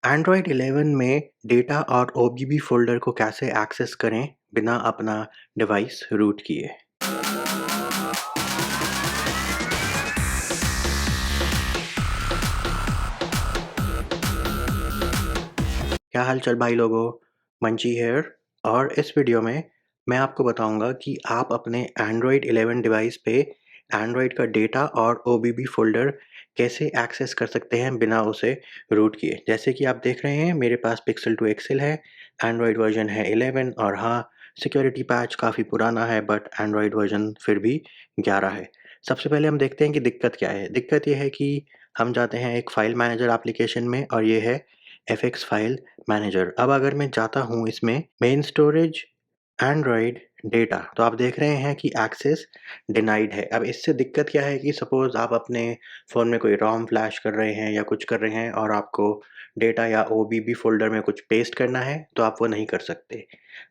Android 11 में data और OBB folder को कैसे एक्सेस करें बिना अपना डिवाइस रूट किए। क्या हाल चाल भाई लोगों, मंची हेयर। और इस वीडियो में मैं आपको बताऊंगा कि आप अपने एंड्रॉयड 11 डिवाइस पे एंड्रॉयड का डेटा और ओबीबी फ़ोल्डर कैसे एक्सेस कर सकते हैं बिना उसे रूट किए। जैसे कि आप देख रहे हैं मेरे पास पिक्सल 2 एक्सेल है, एंड्रॉयड वर्जन है 11 और हाँ, सिक्योरिटी पैच काफ़ी पुराना है बट एंड्रॉयड वर्जन फिर भी 11 है। सबसे पहले हम देखते हैं कि दिक्कत क्या है। दिक्कत ये है कि हम जाते हैं एक फ़ाइल मैनेजर एप्लीकेशन में और ये है एफएक्स फाइल मैनेजर। अब अगर मैं जाता हूँ इसमें मेन स्टोरेज एंड्रॉयड डेटा, तो आप देख रहे हैं कि एक्सेस डिनाइड है। अब इससे दिक्कत क्या है कि सपोज़ आप अपने फ़ोन में कोई रोम फ्लैश कर रहे हैं या कुछ कर रहे हैं और आपको डेटा या ओबीबी फ़ोल्डर में कुछ पेस्ट करना है तो आप वो नहीं कर सकते।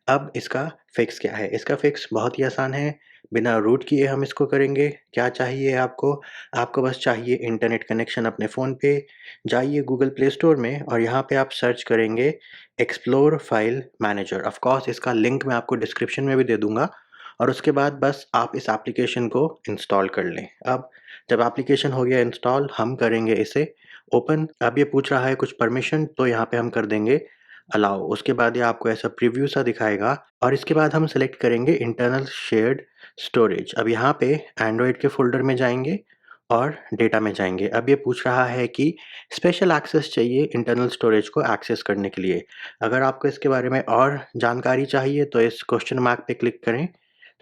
अब इसका फ़िक्स क्या है? इसका फ़िक्स बहुत ही आसान है, बिना रूट किए हम इसको करेंगे। क्या चाहिए आपको? आपको बस चाहिए इंटरनेट कनेक्शन अपने फ़ोन पे। जाइए गूगल प्ले स्टोर में और यहाँ पे आप सर्च करेंगे explore file manager. Of course इसका लिंक मैं आपको डिस्क्रिप्शन में भी दे दूँगा और उसके बाद बस आप इस एप्लीकेशन को इंस्टॉल कर लें। अब जब एप्लीकेशन हो गया इंस्टॉल, हम करेंगे इसे ओपन। अब ये पूछ रहा है कुछ परमिशन, तो यहाँ पे हम कर देंगे अलाउ। उसके बाद ये आपको ऐसा प्रीव्यू सा दिखाएगा और इसके बाद हम सेलेक्ट करेंगे इंटरनल शेयर्ड स्टोरेज। अब यहाँ पे एंड्रॉयड के फ़ोल्डर में जाएँगे और डेटा में जाएँगे। अब ये पूछ रहा है कि स्पेशल एक्सेस चाहिए इंटरनल स्टोरेज को एक्सेस करने के लिए। अगर आपको इसके बारे में और जानकारी चाहिए तो इस क्वेश्चन मार्क पे क्लिक करें।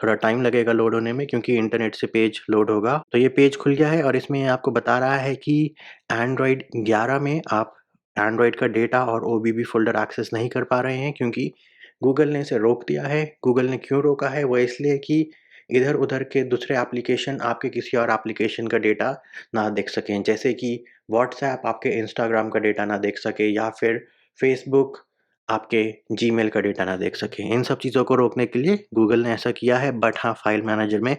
थोड़ा टाइम लगेगा लोड होने में क्योंकि इंटरनेट से पेज लोड होगा। तो ये पेज खुल गया है और इसमें ये आपको बता रहा है कि एंड्रॉयड 11 में आप एंड्रॉयड का डेटा और ओबीबी फ़ोल्डर एक्सेस नहीं कर पा रहे हैं क्योंकि गूगल ने इसे रोक दिया है। गूगल ने क्यों रोका है? वो इसलिए कि इधर-उधर के दूसरे एप्लीकेशन आपके किसी और एप्लीकेशन का डेटा ना देख सकें। जैसे कि व्हाट्सऐप आपके इंस्टाग्राम का डेटा ना देख सके या फिर फ़ेसबुक आपके जीमेल का डेटा ना देख सकें। इन सब चीज़ों को रोकने के लिए गूगल ने ऐसा किया है बट हाँ, फ़ाइल मैनेजर में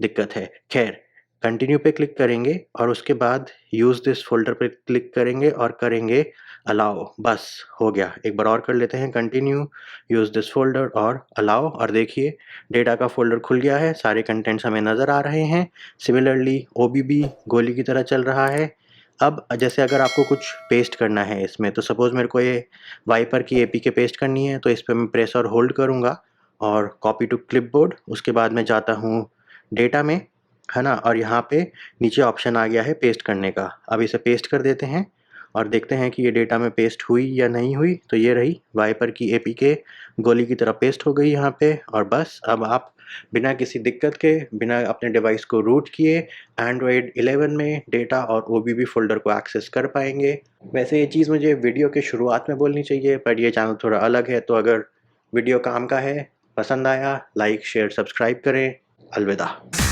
दिक्कत है। ख़ैर, कंटिन्यू पे क्लिक करेंगे और उसके बाद यूज़ दिस फ़ोल्डर पे क्लिक करेंगे और करेंगे अलाउ। बस हो गया। एक बार और कर लेते हैं कंटिन्यू, यूज़ दिस फ़ोल्डर और अलाउ और देखिए डेटा का फ़ोल्डर खुल गया है, सारे कंटेंट्स हमें नज़र आ रहे हैं। सिमिलरली ओबीबी गोली की तरह चल रहा है। अब जैसे अगर आपको कुछ पेस्ट करना है इसमें, तो सपोज़ मेरे को ये वाइपर की एपीके पेस्ट करनी है, तो इस पे मैं प्रेस और होल्ड करूँगा और कॉपी टू क्लिपबोर्ड। उसके बाद मैं जाता हूँ डेटा में, है ना? और यहाँ पे नीचे ऑप्शन आ गया है पेस्ट करने का। अब इसे पेस्ट कर देते हैं और देखते हैं कि ये डेटा में पेस्ट हुई या नहीं हुई। तो ये रही वाइपर की एपीके गोली की तरह पेस्ट हो गई यहाँ पे और बस अब आप बिना किसी दिक्कत के, बिना अपने डिवाइस को रूट किए एंड्रॉयड 11 में डेटा और ओबीबी फ़ोल्डर को एक्सेस कर पाएँगे। वैसे ये चीज़ मुझे वीडियो के शुरुआत में बोलनी चाहिए पर ये चैनल थोड़ा अलग है, तो अगर वीडियो काम का है, पसंद आया, लाइक, शेयर, सब्सक्राइब करें। अलविदा।